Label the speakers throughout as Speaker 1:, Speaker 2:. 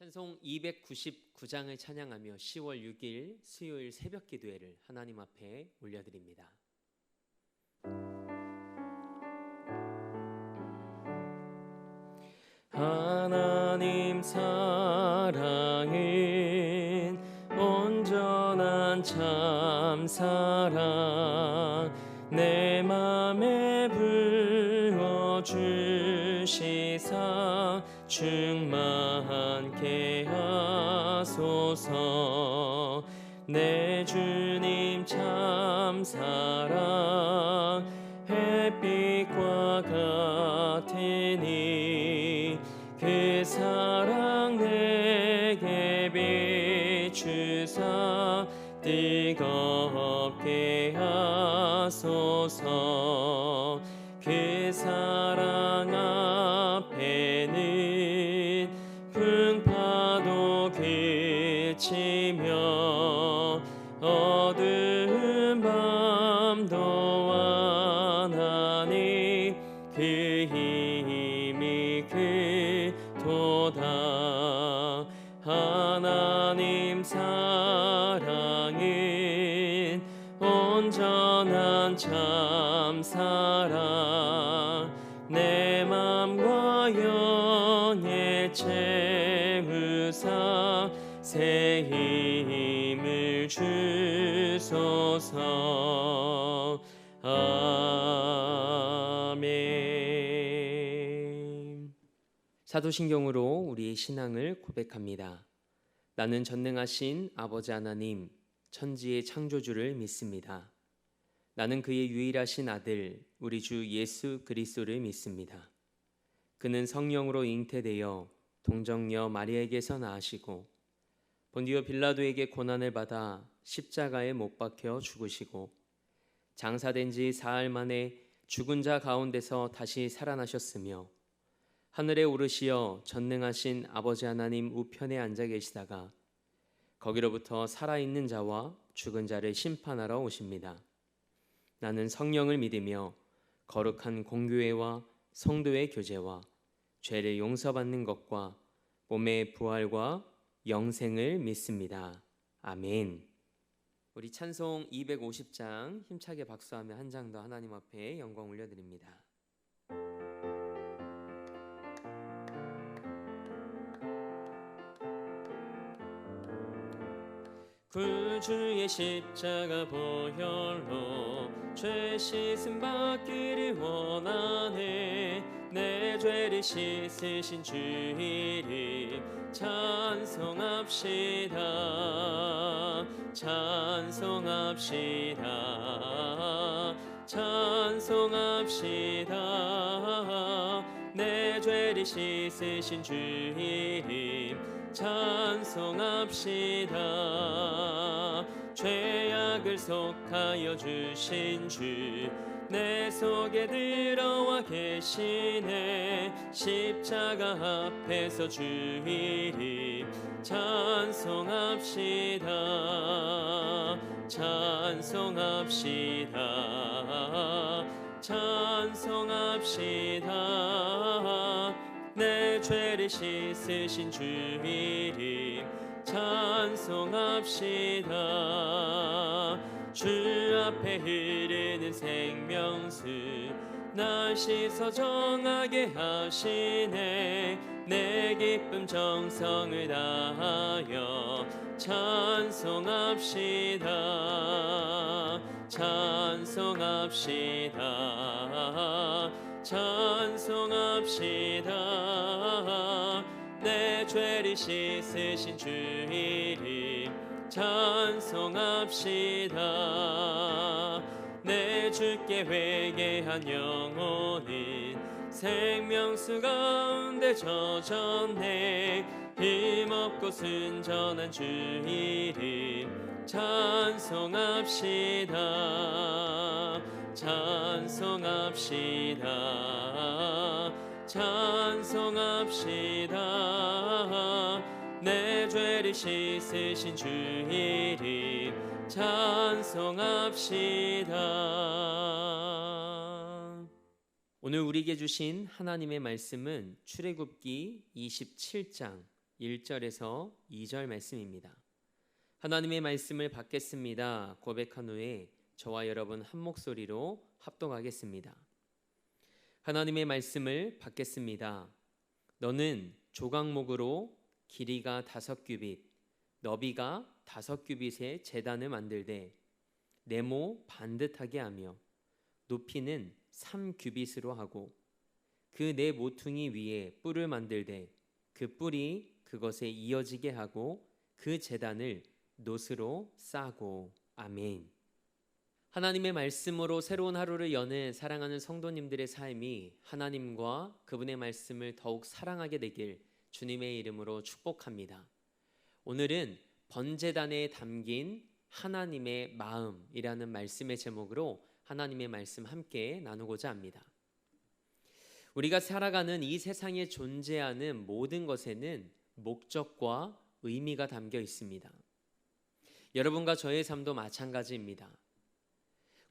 Speaker 1: 찬송 299장을 찬양하며 10월 6일 수요일 새벽 기도회를 하나님 앞에 올려드립니다. 하나님 사랑은 온전한 참사랑 내 맘에 부어주시사 충만케 하소서. 내 주님 참사랑 햇빛과 같으니 그 사랑 내게 비추사 뜨겁게 하소서. 그 사랑 앞에는 풍파도 그치며 어두운 밤도 완하니 그 힘이 크도다. 하나님 사랑은 온전한 참사랑 내 맘과 영에 채우사 새 힘을 주소서. 아멘. 사도신경으로 우리의 신앙을 고백합니다. 나는 전능하신 아버지 하나님, 천지의 창조주를 믿습니다. 나는 그의 유일하신 아들, 우리 주 예수 그리스도를 믿습니다. 그는 성령으로 잉태되어 동정녀 마리아에게서 나으시고 본디오 빌라도에게 고난을 받아 십자가에 못 박혀 죽으시고 장사된 지 사흘 만에 죽은 자 가운데서 다시 살아나셨으며 하늘에 오르시어 전능하신 아버지 하나님 우편에 앉아 계시다가 거기로부터 살아있는 자와 죽은 자를 심판하러 오십니다. 나는 성령을 믿으며 거룩한 공교회와 성도의 교제와 죄를 용서받는 것과 몸의 부활과 영생을 믿습니다. 아멘. 우리 찬송 250장 힘차게 박수하며 한 장 더 하나님 앞에 영광 올려드립니다. 구주의 십자가 보혈로 죄 씻음 받기를 원하네. 내 죄를 씻으신 주 이름 찬송합시다. 찬송합시다. 찬송합시다. 내 죄를 씻으신 주 이름 찬송합시다. 죄악을 속하여 주신 주 내 속에 들어와 계시네. 십자가 앞에서 주 이름 찬송합시다. 찬송합시다. 찬송합시다. 내 죄를 씻으신 주 이름 찬송합시다. 주 앞에 흐르는 생명수 날 씻어 정하게 하시네. 내 기쁨 정성을 다하여 찬송합시다. 찬송합시다. 찬송합시다. 내 죄를 씻으신 주 이름 찬송합시다. 내 주께 회개한 영혼은 생명수 가운데 젖었네. 힘없고 순전한 주 이름 찬송합시다. 찬송합시다. 찬송합시다. 내 죄를 씻으신 주 이름 찬송합시다. 오늘 우리에게 주신 하나님의 말씀은 출애굽기 27장 1절에서 2절 말씀입니다. 하나님의 말씀을 받겠습니다 고백한 후에 저와 여러분 한 목소리로 합독하겠습니다. 하나님의 말씀을 받겠습니다. 너는 조각목으로 길이가 5규빗, 너비가 5규빗의 제단을 만들되 네모 반듯하게 하며 높이는 3규빗으로 하고 그 네 모퉁이 위에 뿔을 만들되 그 뿔이 그것에 이어지게 하고 그 제단을 놋으로 싸고. 아멘. 하나님의 말씀으로 새로운 하루를 여는 사랑하는 성도님들의 삶이 하나님과 그분의 말씀을 더욱 사랑하게 되길 주님의 이름으로 축복합니다. 오늘은 번제단에 담긴 하나님의 마음이라는 말씀의 제목으로 하나님의 말씀 함께 나누고자 합니다. 우리가 살아가는 이 세상에 존재하는 모든 것에는 목적과 의미가 담겨 있습니다. 여러분과 저의 삶도 마찬가지입니다.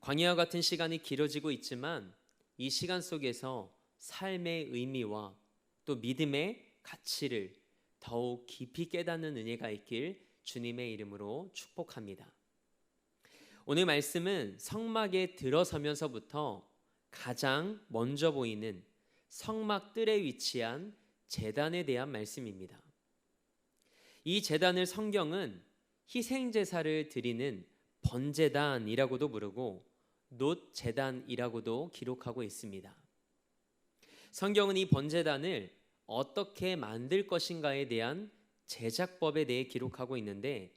Speaker 1: 광야와 같은 시간이 길어지고 있지만 이 시간 속에서 삶의 의미와 또 믿음의 가치를 더욱 깊이 깨닫는 은혜가 있길 주님의 이름으로 축복합니다. 오늘 말씀은 성막에 들어서면서부터 가장 먼저 보이는 성막 뜰에 위치한 제단에 대한 말씀입니다. 이 제단을 성경은 희생제사를 드리는 번제단이라고도 부르고 놋제단이라고도 기록하고 있습니다. 성경은 이 번제단을 어떻게 만들 것인가에 대한 제작법에 대해 기록하고 있는데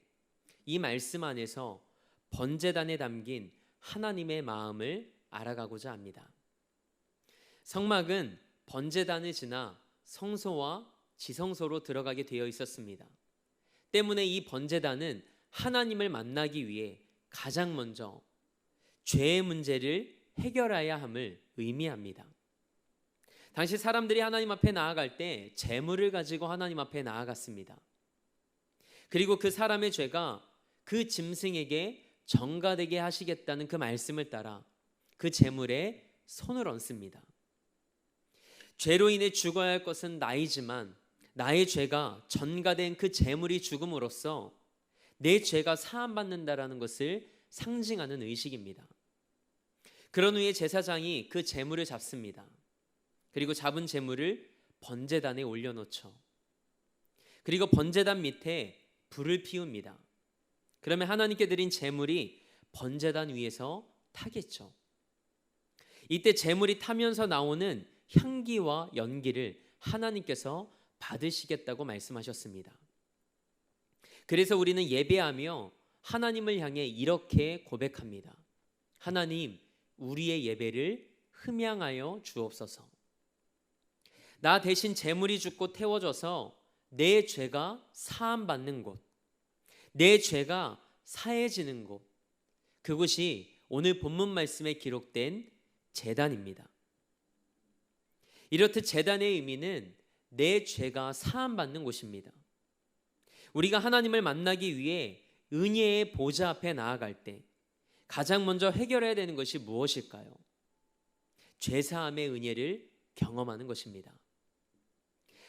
Speaker 1: 이 말씀 안에서 번제단에 담긴 하나님의 마음을 알아가고자 합니다. 성막은 번제단을 지나 성소와 지성소로 들어가게 되어 있었습니다. 때문에 이 번제단은 하나님을 만나기 위해 가장 먼저 죄의 문제를 해결해야 함을 의미합니다. 당시 사람들이 하나님 앞에 나아갈 때 제물을 가지고 하나님 앞에 나아갔습니다. 그리고 그 사람의 죄가 그 짐승에게 전가되게 하시겠다는 그 말씀을 따라 그 제물에 손을 얹습니다. 죄로 인해 죽어야 할 것은 나이지만 나의 죄가 전가된 그 제물이 죽음으로써 내 죄가 사함받는다라는 것을 상징하는 의식입니다. 그런 후에 제사장이 그 제물을 잡습니다. 그리고 잡은 제물을 번제단에 올려놓죠. 그리고 번제단 밑에 불을 피웁니다. 그러면 하나님께 드린 제물이 번제단 위에서 타겠죠. 이때 제물이 타면서 나오는 향기와 연기를 하나님께서 받으시겠다고 말씀하셨습니다. 그래서 우리는 예배하며 하나님을 향해 이렇게 고백합니다. 하나님, 우리의 예배를 흠양하여 주옵소서. 나 대신 제물이 죽고 태워져서 내 죄가 사함받는 곳, 내 죄가 사해지는 곳, 그곳이 오늘 본문 말씀에 기록된 제단입니다. 이렇듯 제단의 의미는 내 죄가 사함받는 곳입니다. 우리가 하나님을 만나기 위해 은혜의 보좌 앞에 나아갈 때 가장 먼저 해결해야 되는 것이 무엇일까요? 죄사함의 은혜를 경험하는 것입니다.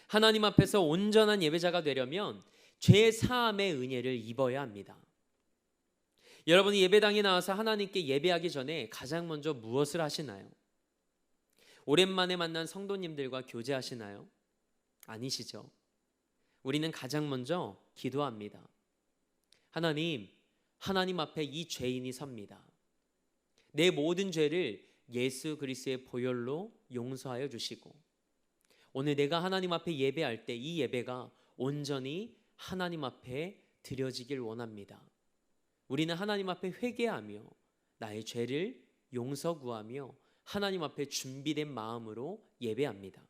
Speaker 1: 하나님 앞에서 온전한 예배자가 되려면 죄사함의 은혜를 입어야 합니다. 여러분이 예배당에 나와서 하나님께 예배하기 전에 가장 먼저 무엇을 하시나요? 오랜만에 만난 성도님들과 교제하시나요? 아니시죠? 우리는 가장 먼저 기도합니다. 하나님 앞에 이 죄인이 섭니다. 내 모든 죄를 예수 그리스도의 보혈로 용서하여 주시고 오늘 내가 하나님 앞에 예배할 때 이 예배가 온전히 하나님 앞에 드려지길 원합니다. 우리는 하나님 앞에 회개하며 나의 죄를 용서 구하며 하나님 앞에 준비된 마음으로 예배합니다.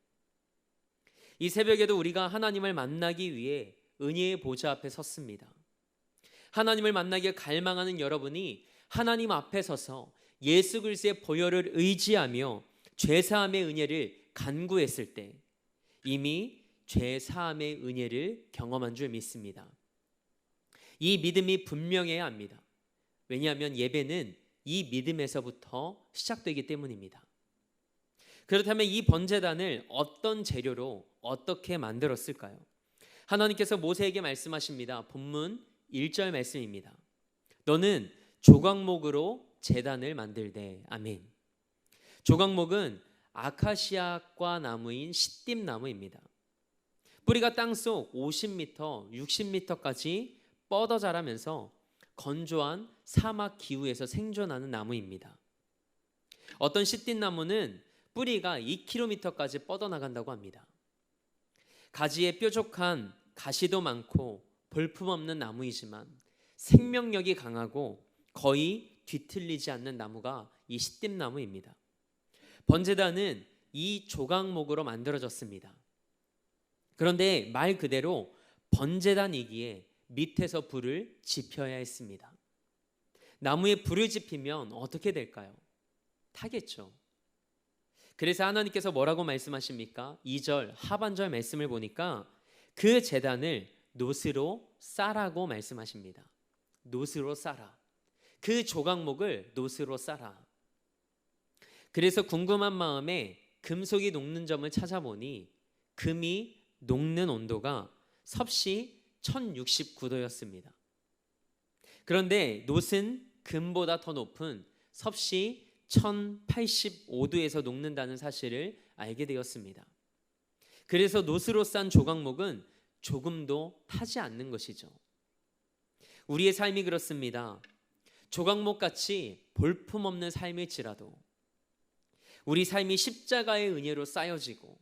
Speaker 1: 이 새벽에도 우리가 하나님을 만나기 위해 은혜의 보좌 앞에 섰습니다. 하나님을 만나길 갈망하는 여러분이 하나님 앞에 서서 예수 그리스도의 보혈을 의지하며 죄사함의 은혜를 간구했을 때 이미 죄사함의 은혜를 경험한 줄 믿습니다. 이 믿음이 분명해야 합니다. 왜냐하면 예배는 이 믿음에서부터 시작되기 때문입니다. 그렇다면 이 번제단을 어떤 재료로 어떻게 만들었을까요? 하나님께서 모세에게 말씀하십니다. 본문 1절 말씀입니다. 너는 조각목으로 제단을 만들되. 아멘. 조각목은 아카시아과 나무인 시띠나무입니다. 뿌리가 땅속 50m, 60m까지 뻗어 자라면서 건조한 사막 기후에서 생존하는 나무입니다. 어떤 시띠나무는 뿌리가 2km까지 뻗어나간다고 합니다. 가지에 뾰족한 가시도 많고 볼품없는 나무이지만 생명력이 강하고 거의 뒤틀리지 않는 나무가 이 시띠나무입니다. 번제단은 이 조각목으로 만들어졌습니다. 그런데 말 그대로 번제단이기에 밑에서 불을 지펴야 했습니다. 나무에 불을 지피면 어떻게 될까요? 타겠죠. 그래서 하나님께서 뭐라고 말씀하십니까? 2절 하반절 말씀을 보니까 그 제단을 놋으로 싸라고 말씀하십니다. 놋으로 싸라. 그 조각목을 놋으로 싸라. 그래서 궁금한 마음에 금속이 녹는 점을 찾아보니 금이 녹는 온도가 섭씨 1069도였습니다. 그런데 놋은 금보다 더 높은 섭씨 1085도에서 녹는다는 사실을 알게 되었습니다. 그래서 놋으로 싼 조각목은 조금도 타지 않는 것이죠. 우리의 삶이 그렇습니다. 조각목같이 볼품없는 삶일지라도 우리 삶이 십자가의 은혜로 쌓여지고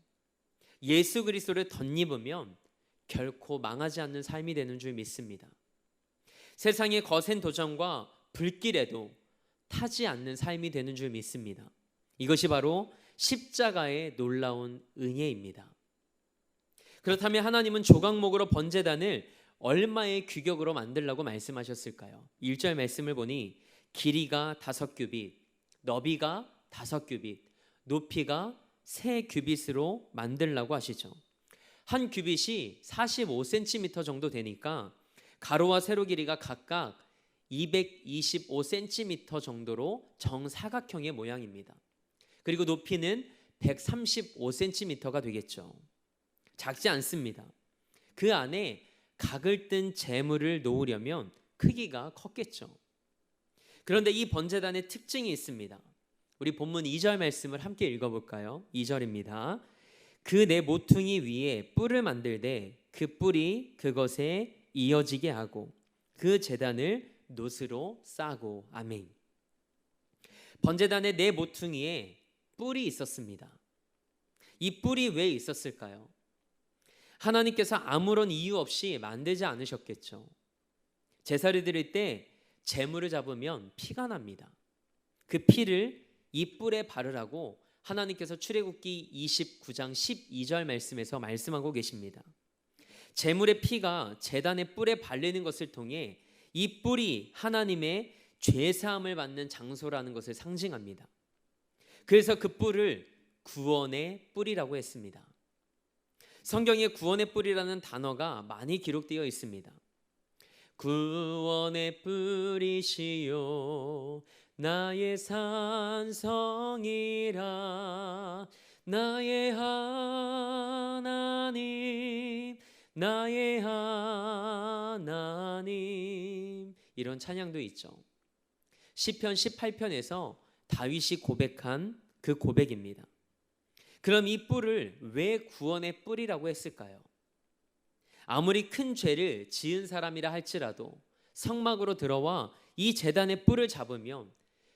Speaker 1: 예수 그리스도를 덧입으면 결코 망하지 않는 삶이 되는 줄 믿습니다. 세상의 거센 도전과 불길에도 타지 않는 삶이 되는 줄 믿습니다. 이것이 바로 십자가의 놀라운 은혜입니다. 그렇다면 하나님은 조각목으로 번제단을 얼마의 규격으로 만들라고 말씀하셨을까요? 1절 말씀을 보니 길이가 5규빗, 너비가 5규빗, 높이가 3규빗으로 만들라고 하시죠. 한 규빗이 45cm 정도 되니까 가로와 세로 길이가 각각 225cm 정도로 정사각형의 모양입니다. 그리고 높이는 135cm가 되겠죠. 작지 않습니다. 그 안에 각을 뜬 재물을 놓으려면 크기가 컸겠죠. 그런데 이 번제단의 특징이 있습니다. 우리 본문 2절 말씀을 함께 읽어볼까요? 2절입니다. 그 내 모퉁이 위에 뿔을 만들되 그 뿔이 그것에 이어지게 하고 그 제단을 놋으로 싸고. 아멘. 번제단의 네 모퉁이에 뿔이 있었습니다. 이 뿔이 왜 있었을까요? 하나님께서 아무런 이유 없이 만들지 않으셨겠죠. 제사를 드릴 때 제물을 잡으면 피가 납니다. 그 피를 이 뿔에 바르라고 하나님께서 출애굽기 29장 12절 말씀에서 말씀하고 계십니다. 제물의 피가 제단의 뿔에 바르는 것을 통해 이 뿔이 하나님의 죄사함을 받는 장소라는 것을 상징합니다. 그래서 그 뿔을 구원의 뿔이라고 했습니다. 성경에 구원의 뿔이라는 단어가 많이 기록되어 있습니다. 구원의 뿔이시요 나의 산성이라 나의 하나님 나의 하나님, 이런 찬양도 있죠. 시편 18편에서 다윗이 고백한 그 고백입니다. 그럼 이 뿔을 왜 구원의 뿔이라고 했을까요? 아무리 큰 죄를 지은 사람이라 할지라도 성막으로 들어와 이 제단의 뿔을 잡으면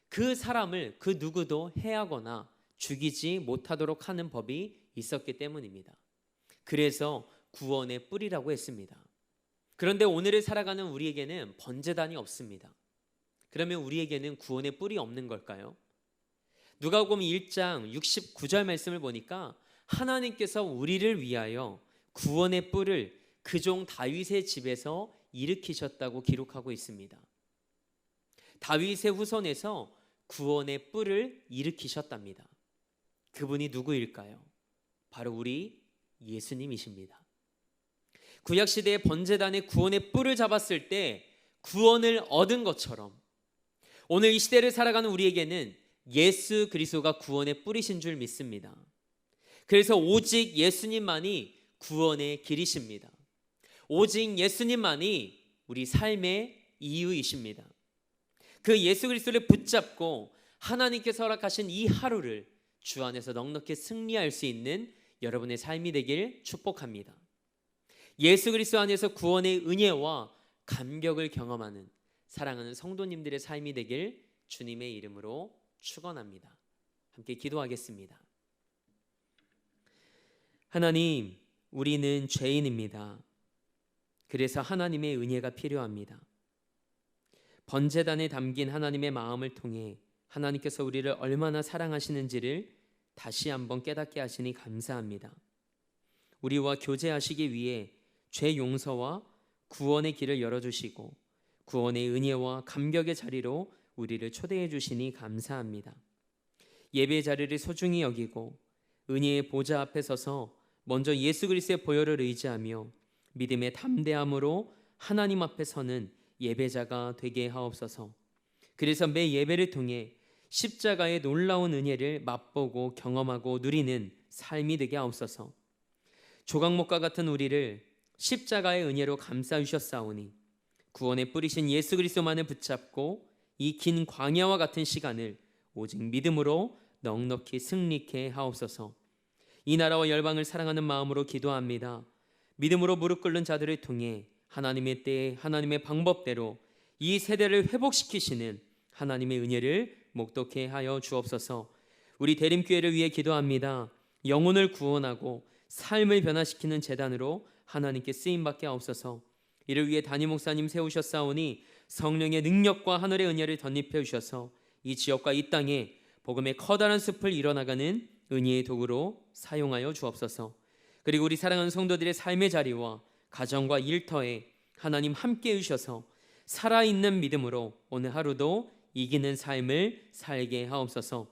Speaker 1: 그 사람을 그 누구도 해하거나 죽이지 못하도록 하는 법이 있었기 때문입니다. 그래서 구원의 뿔이라고 했습니다. 그런데 오늘을 살아가는 우리에게는 번제단이 없습니다. 그러면 우리에게는 구원의 뿔이 없는 걸까요? 누가복음 1장 69절 말씀을 보니까 하나님께서 우리를 위하여 구원의 뿔을 그 종 다윗의 집에서 일으키셨다고 기록하고 있습니다. 다윗의 후손에서 구원의 뿔을 일으키셨답니다. 그분이 누구일까요? 바로 우리 예수님이십니다. 구약시대의 번제단의 구원의 뿔을 잡았을 때 구원을 얻은 것처럼 오늘 이 시대를 살아가는 우리에게는 예수 그리스도가 구원의 뿔이신 줄 믿습니다. 그래서 오직 예수님만이 구원의 길이십니다. 오직 예수님만이 우리 삶의 이유이십니다. 그 예수 그리스도를 붙잡고 하나님께서 허락하신 이 하루를 주 안에서 넉넉히 승리할 수 있는 여러분의 삶이 되길 축복합니다. 예수 그리스도 안에서 구원의 은혜와 감격을 경험하는 사랑하는 성도님들의 삶이 되길 주님의 이름으로 축원합니다. 함께 기도하겠습니다. 하나님, 우리는 죄인입니다. 그래서 하나님의 은혜가 필요합니다. 번제단에 담긴 하나님의 마음을 통해 하나님께서 우리를 얼마나 사랑하시는지를 다시 한번 깨닫게 하시니 감사합니다. 우리와 교제하시기 위해 죄 용서와 구원의 길을 열어주시고 구원의 은혜와 감격의 자리로 우리를 초대해 주시니 감사합니다. 예배 자리를 소중히 여기고 은혜의 보좌 앞에 서서 먼저 예수 그리스도의 보혈을 의지하며 믿음의 담대함으로 하나님 앞에 서는 예배자가 되게 하옵소서. 그래서 매 예배를 통해 십자가의 놀라운 은혜를 맛보고 경험하고 누리는 삶이 되게 하옵소서. 조각목과 같은 우리를 십자가의 은혜로 감싸 주셨사오니 구원에 뿌리신 예수 그리스도만을 붙잡고 이 긴 광야와 같은 시간을 오직 믿음으로 넉넉히 승리케 하옵소서. 이 나라와 열방을 사랑하는 마음으로 기도합니다. 믿음으로 무릎 꿇는 자들을 통해 하나님의 때에 하나님의 방법대로 이 세대를 회복시키시는 하나님의 은혜를 목독해 하여 주옵소서. 우리 대림교회를 위해 기도합니다. 영혼을 구원하고 삶을 변화시키는 재단으로 하나님께 쓰임받게 하옵소서. 이를 위해 담임 목사님 세우셨사오니 성령의 능력과 하늘의 은혜를 덧입혀 주셔서 이 지역과 이 땅에 복음의 커다란 숲을 이뤄나가는 은혜의 도구로 사용하여 주옵소서. 그리고 우리 사랑하는 성도들의 삶의 자리와 가정과 일터에 하나님 함께 해주셔서 살아있는 믿음으로 오늘 하루도 이기는 삶을 살게 하옵소서.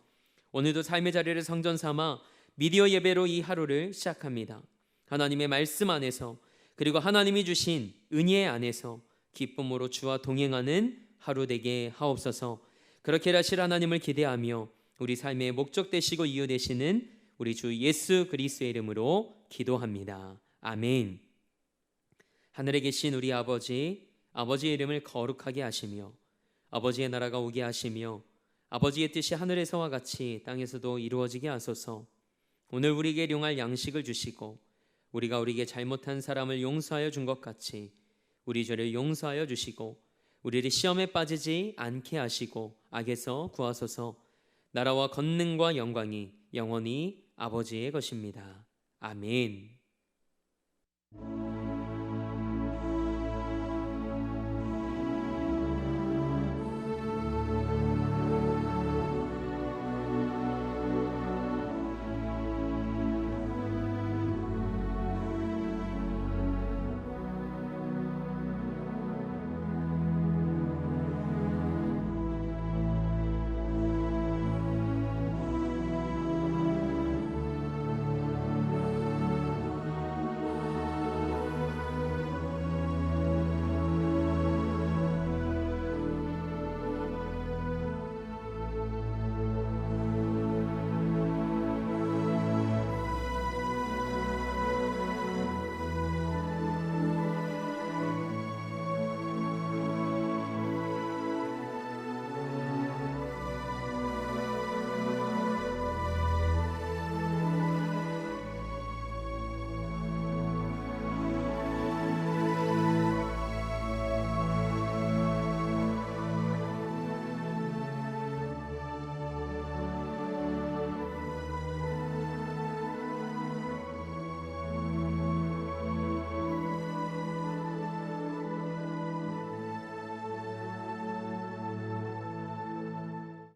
Speaker 1: 오늘도 삶의 자리를 성전 삼아 미디어 예배로 이 하루를 시작합니다. 하나님의 말씀 안에서 그리고 하나님이 주신 은혜 안에서 기쁨으로 주와 동행하는 하루 되게 하옵소서. 그렇게 하실 하나님을 기대하며 우리 삶의 목적 되시고 이유 되시는 우리 주 예수 그리스도의 이름으로 기도합니다. 아멘. 하늘에 계신 우리 아버지, 아버지의 이름을 거룩하게 하시며 아버지의 나라가 오게 하시며 아버지의 뜻이 하늘에서와 같이 땅에서도 이루어지게 하소서. 오늘 우리에게 일용할 양식을 주시고 우리가 우리에게 잘못한 사람을 용서하여 준 것 같이 우리 죄를 용서하여 주시고 우리를 시험에 빠지지 않게 하시고 악에서 구하소서. 나라와 권능과 영광이 영원히 아버지의 것입니다. 아멘.